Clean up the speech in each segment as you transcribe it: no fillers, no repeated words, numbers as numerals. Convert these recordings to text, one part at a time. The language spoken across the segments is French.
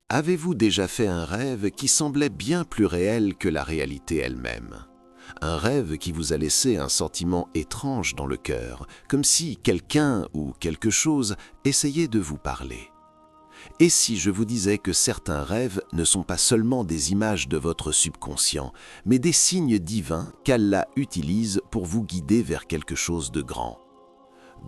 Avez-vous déjà fait un rêve qui semblait bien plus réel que la réalité elle-même? Un rêve qui vous a laissé un sentiment étrange dans le cœur, comme si quelqu'un ou quelque chose essayait de vous parler. Et si je vous disais que certains rêves ne sont pas seulement des images de votre subconscient, mais des signes divins qu'Allah utilise pour vous guider vers quelque chose de grand?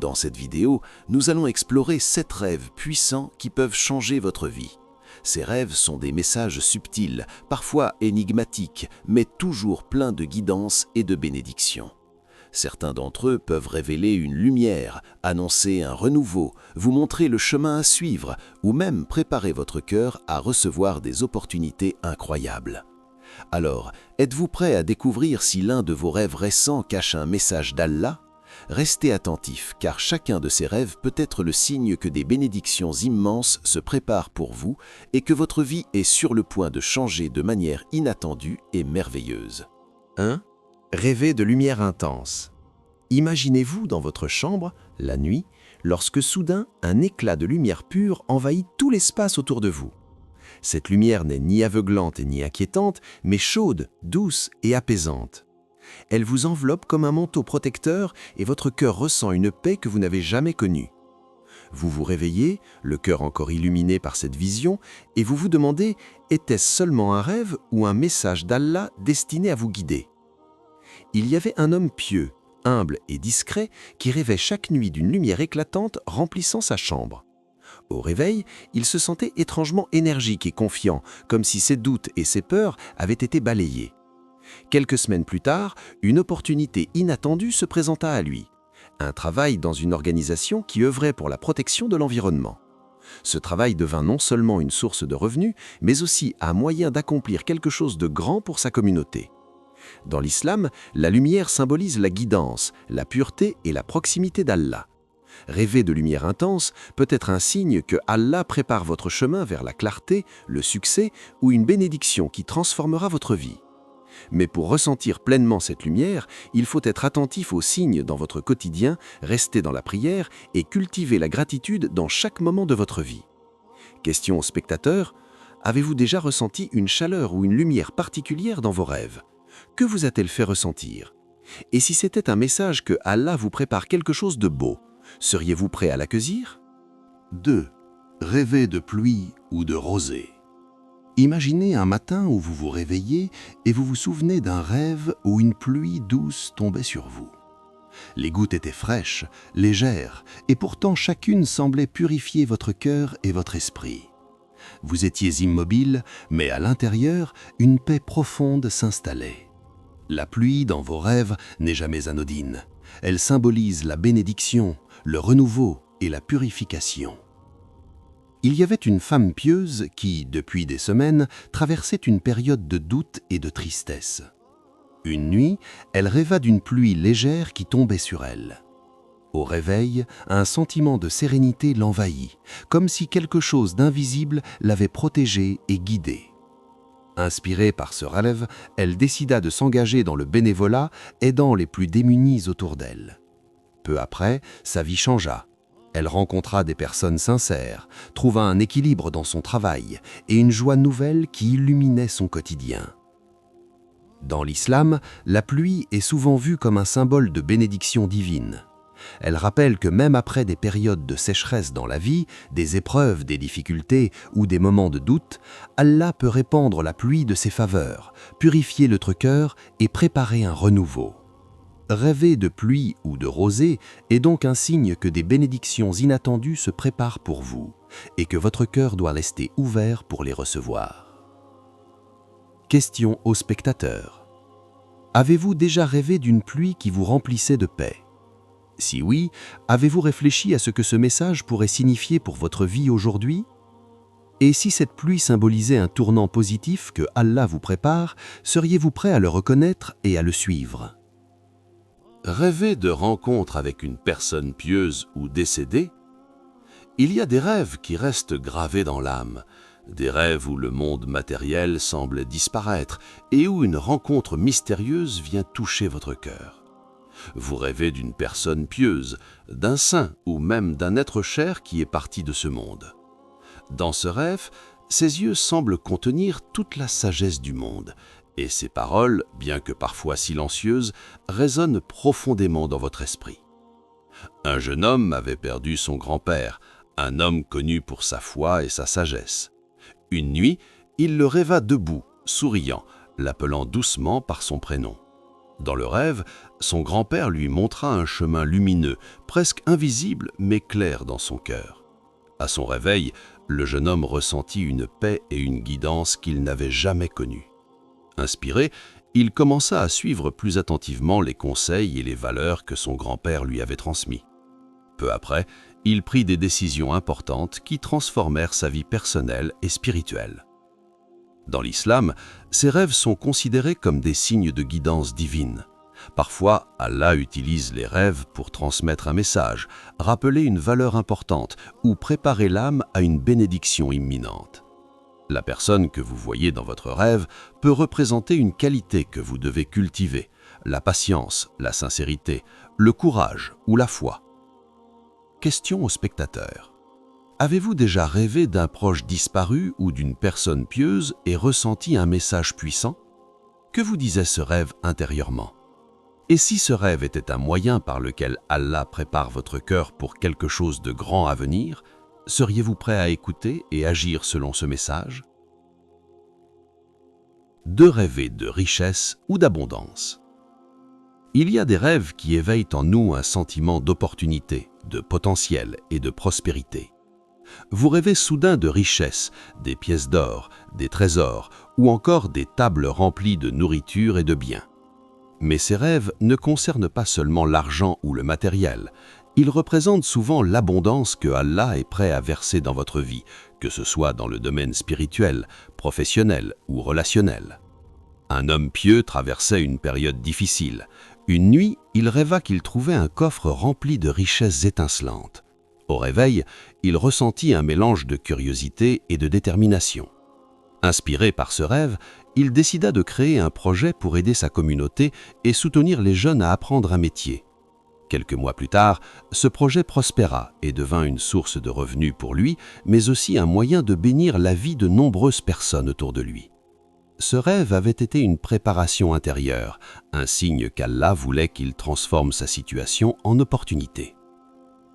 Dans cette vidéo, nous allons explorer 7 rêves puissants qui peuvent changer votre vie. Ces rêves sont des messages subtils, parfois énigmatiques, mais toujours pleins de guidance et de bénédiction. Certains d'entre eux peuvent révéler une lumière, annoncer un renouveau, vous montrer le chemin à suivre ou même préparer votre cœur à recevoir des opportunités incroyables. Alors, êtes-vous prêt à découvrir si l'un de vos rêves récents cache un message d'Allah? Restez attentifs car chacun de ces rêves peut être le signe que des bénédictions immenses se préparent pour vous et que votre vie est sur le point de changer de manière inattendue et merveilleuse. 1. Rêver de lumière intense. Imaginez-vous dans votre chambre, la nuit, lorsque soudain un éclat de lumière pure envahit tout l'espace autour de vous. Cette lumière n'est ni aveuglante ni inquiétante, mais chaude, douce et apaisante. Elle vous enveloppe comme un manteau protecteur et votre cœur ressent une paix que vous n'avez jamais connue. Vous vous réveillez, le cœur encore illuminé par cette vision, et vous vous demandez, était-ce seulement un rêve ou un message d'Allah destiné à vous guider? Il y avait un homme pieux, humble et discret qui rêvait chaque nuit d'une lumière éclatante remplissant sa chambre. Au réveil, il se sentait étrangement énergique et confiant, comme si ses doutes et ses peurs avaient été balayés. Quelques semaines plus tard, une opportunité inattendue se présenta à lui. Un travail dans une organisation qui œuvrait pour la protection de l'environnement. Ce travail devint non seulement une source de revenus, mais aussi un moyen d'accomplir quelque chose de grand pour sa communauté. Dans l'islam, la lumière symbolise la guidance, la pureté et la proximité d'Allah. Rêver de lumière intense peut être un signe que Allah prépare votre chemin vers la clarté, le succès ou une bénédiction qui transformera votre vie. Mais pour ressentir pleinement cette lumière, il faut être attentif aux signes dans votre quotidien, rester dans la prière et cultiver la gratitude dans chaque moment de votre vie. Question aux spectateurs, avez-vous déjà ressenti une chaleur ou une lumière particulière dans vos rêves? Que vous a-t-elle fait ressentir? Et si c'était un message que Allah vous prépare quelque chose de beau, seriez-vous prêt à l'accueillir? 2. Rêver de pluie ou de rosée. Imaginez un matin où vous vous réveillez et vous vous souvenez d'un rêve où une pluie douce tombait sur vous. Les gouttes étaient fraîches, légères, et pourtant chacune semblait purifier votre cœur et votre esprit. Vous étiez immobile, mais à l'intérieur, une paix profonde s'installait. La pluie dans vos rêves n'est jamais anodine. Elle symbolise la bénédiction, le renouveau et la purification. Il y avait une femme pieuse qui, depuis des semaines, traversait une période de doute et de tristesse. Une nuit, elle rêva d'une pluie légère qui tombait sur elle. Au réveil, un sentiment de sérénité l'envahit, comme si quelque chose d'invisible l'avait protégée et guidée. Inspirée par ce rêve, elle décida de s'engager dans le bénévolat, aidant les plus démunis autour d'elle. Peu après, sa vie changea. Elle rencontra des personnes sincères, trouva un équilibre dans son travail et une joie nouvelle qui illuminait son quotidien. Dans l'islam, la pluie est souvent vue comme un symbole de bénédiction divine. Elle rappelle que même après des périodes de sécheresse dans la vie, des épreuves, des difficultés ou des moments de doute, Allah peut répandre la pluie de ses faveurs, purifier notre cœur et préparer un renouveau. Rêver de pluie ou de rosée est donc un signe que des bénédictions inattendues se préparent pour vous et que votre cœur doit rester ouvert pour les recevoir. Question aux spectateurs. Avez-vous déjà rêvé d'une pluie qui vous remplissait de paix? Si oui, avez-vous réfléchi à ce que ce message pourrait signifier pour votre vie aujourd'hui? Et si cette pluie symbolisait un tournant positif que Allah vous prépare, seriez-vous prêt à le reconnaître et à le suivre? Rêver de rencontres avec une personne pieuse ou décédée? Il y a des rêves qui restent gravés dans l'âme, des rêves où le monde matériel semble disparaître et où une rencontre mystérieuse vient toucher votre cœur. Vous rêvez d'une personne pieuse, d'un saint ou même d'un être cher qui est parti de ce monde. Dans ce rêve, Ses yeux semblent contenir toute la sagesse du monde, et ses paroles, bien que parfois silencieuses, résonnent profondément dans votre esprit. Un jeune homme avait perdu son grand-père, un homme connu pour sa foi et sa sagesse. Une nuit, il le rêva debout, souriant, l'appelant doucement par son prénom. Dans le rêve, son grand-père lui montra un chemin lumineux, presque invisible mais clair dans son cœur. À son réveil, le jeune homme ressentit une paix et une guidance qu'il n'avait jamais connues. Inspiré, il commença à suivre plus attentivement les conseils et les valeurs que son grand-père lui avait transmis. Peu après, il prit des décisions importantes qui transformèrent sa vie personnelle et spirituelle. Dans l'islam, ces rêves sont considérés comme des signes de guidance divine. Parfois, Allah utilise les rêves pour transmettre un message, rappeler une valeur importante ou préparer l'âme à une bénédiction imminente. La personne que vous voyez dans votre rêve peut représenter une qualité que vous devez cultiver, la patience, la sincérité, le courage ou la foi. Question au spectateur. Avez-vous déjà rêvé d'un proche disparu ou d'une personne pieuse et ressenti un message puissant? Que vous disait ce rêve intérieurement? Et si ce rêve était un moyen par lequel Allah prépare votre cœur pour quelque chose de grand à venir, seriez-vous prêt à écouter et agir selon ce message? De rêver de richesse ou d'abondance. Il y a des rêves qui éveillent en nous un sentiment d'opportunité, de potentiel et de prospérité. Vous rêvez soudain de richesse, des pièces d'or, des trésors ou encore des tables remplies de nourriture et de biens. Mais ces rêves ne concernent pas seulement l'argent ou le matériel. Ils représentent souvent l'abondance que Allah est prêt à verser dans votre vie, que ce soit dans le domaine spirituel, professionnel ou relationnel. Un homme pieux traversait une période difficile. Une nuit, il rêva qu'il trouvait un coffre rempli de richesses étincelantes. Au réveil, il ressentit un mélange de curiosité et de détermination. Inspiré par ce rêve, il décida de créer un projet pour aider sa communauté et soutenir les jeunes à apprendre un métier. Quelques mois plus tard, ce projet prospéra et devint une source de revenus pour lui, mais aussi un moyen de bénir la vie de nombreuses personnes autour de lui. Ce rêve avait été une préparation intérieure, un signe qu'Allah voulait qu'il transforme sa situation en opportunité.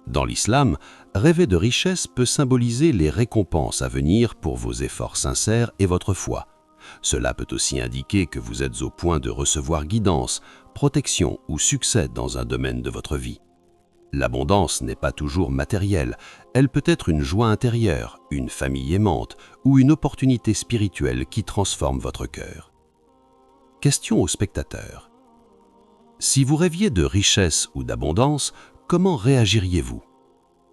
Dans l'islam, rêver de richesse peut symboliser les récompenses à venir pour vos efforts sincères et votre foi. Cela peut aussi indiquer que vous êtes au point de recevoir guidance, protection ou succès dans un domaine de votre vie. L'abondance n'est pas toujours matérielle, elle peut être une joie intérieure, une famille aimante ou une opportunité spirituelle qui transforme votre cœur. Question au spectateur. Si vous rêviez de richesse ou d'abondance, comment réagiriez-vous?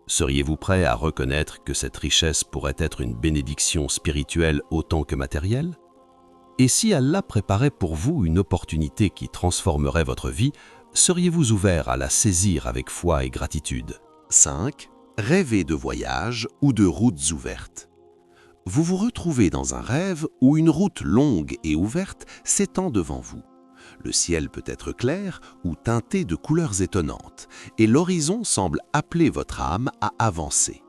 Seriez-vous prêt à reconnaître que cette richesse pourrait être une bénédiction spirituelle autant que matérielle? Et si Allah préparait pour vous une opportunité qui transformerait votre vie, seriez-vous ouvert à la saisir avec foi et gratitude? 5. Rêver de voyage ou de routes ouvertes. Vous vous retrouvez dans un rêve où une route longue et ouverte s'étend devant vous. Le ciel peut être clair ou teinté de couleurs étonnantes, et l'horizon semble appeler votre âme à avancer.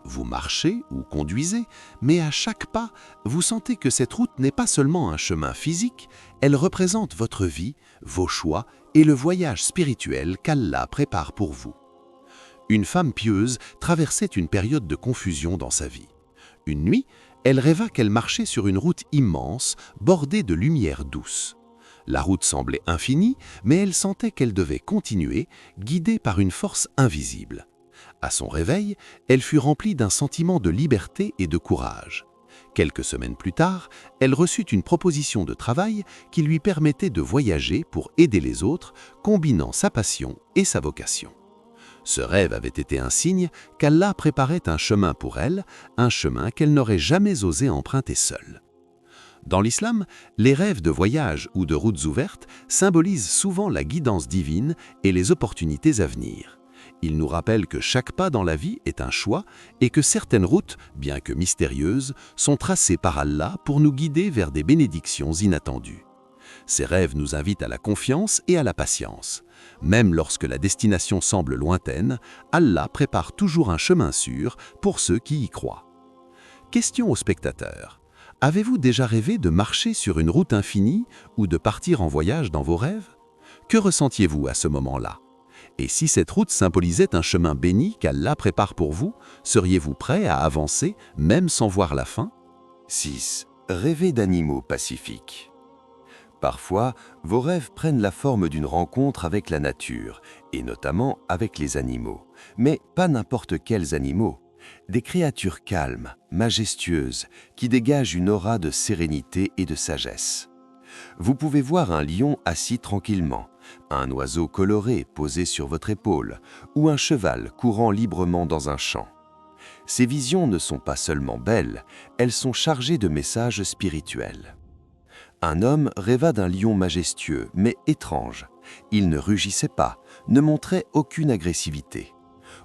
Vous marchez ou conduisez, mais à chaque pas, vous sentez que cette route n'est pas seulement un chemin physique, elle représente votre vie, vos choix et le voyage spirituel qu'Allah prépare pour vous. Une femme pieuse traversait une période de confusion dans sa vie. Une nuit, elle rêva qu'elle marchait sur une route immense, bordée de lumière douce. La route semblait infinie, mais elle sentait qu'elle devait continuer, guidée par une force invisible. À son réveil, elle fut remplie d'un sentiment de liberté et de courage. Quelques semaines plus tard, elle reçut une proposition de travail qui lui permettait de voyager pour aider les autres, combinant sa passion et sa vocation. Ce rêve avait été un signe qu'Allah préparait un chemin pour elle, un chemin qu'elle n'aurait jamais osé emprunter seule. Dans l'islam, les rêves de voyage ou de routes ouvertes symbolisent souvent la guidance divine et les opportunités à venir. Ils nous rappellent que chaque pas dans la vie est un choix et que certaines routes, bien que mystérieuses, sont tracées par Allah pour nous guider vers des bénédictions inattendues. Ces rêves nous invitent à la confiance et à la patience. Même lorsque la destination semble lointaine, Allah prépare toujours un chemin sûr pour ceux qui y croient. Question aux spectateurs. Avez-vous déjà rêvé de marcher sur une route infinie ou de partir en voyage dans vos rêves? Que ressentiez-vous à ce moment-là? Et si cette route symbolisait un chemin béni qu'Allah prépare pour vous, seriez-vous prêt à avancer même sans voir la fin? 6. Rêver d'animaux pacifiques. Parfois, vos rêves prennent la forme d'une rencontre avec la nature, et notamment avec les animaux. Mais pas n'importe quels animaux. Des créatures calmes, majestueuses, qui dégagent une aura de sérénité et de sagesse. Vous pouvez voir un lion assis tranquillement, un oiseau coloré posé sur votre épaule, ou un cheval courant librement dans un champ. Ces visions ne sont pas seulement belles, elles sont chargées de messages spirituels. Un homme rêva d'un lion majestueux, mais étrange. Il ne rugissait pas, ne montrait aucune agressivité.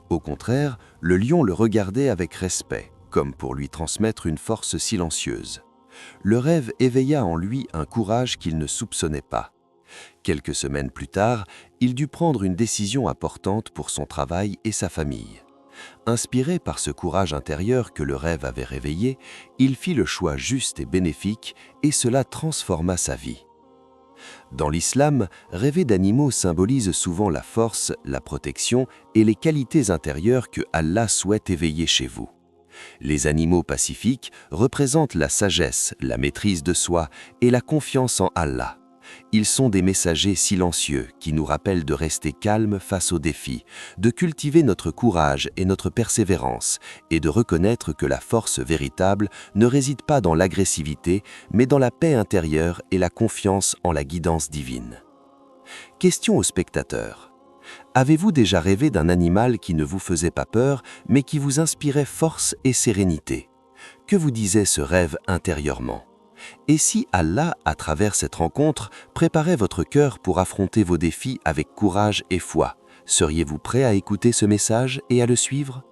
Au contraire, le lion le regardait avec respect, comme pour lui transmettre une force silencieuse. Le rêve éveilla en lui un courage qu'il ne soupçonnait pas. Quelques semaines plus tard, il dut prendre une décision importante pour son travail et sa famille. Inspiré par ce courage intérieur que le rêve avait réveillé, il fit le choix juste et bénéfique, et cela transforma sa vie. Dans l'islam, rêver d'animaux symbolise souvent la force, la protection et les qualités intérieures que Allah souhaite éveiller chez vous. Les animaux pacifiques représentent la sagesse, la maîtrise de soi et la confiance en Allah. Ils sont des messagers silencieux qui nous rappellent de rester calmes face aux défis, de cultiver notre courage et notre persévérance et de reconnaître que la force véritable ne réside pas dans l'agressivité, mais dans la paix intérieure et la confiance en la guidance divine. Question aux spectateurs. Avez-vous déjà rêvé d'un animal qui ne vous faisait pas peur, mais qui vous inspirait force et sérénité? Que vous disait ce rêve intérieurement? Et si Allah, à travers cette rencontre, préparait votre cœur pour affronter vos défis avec courage et foi, seriez-vous prêt à écouter ce message et à le suivre?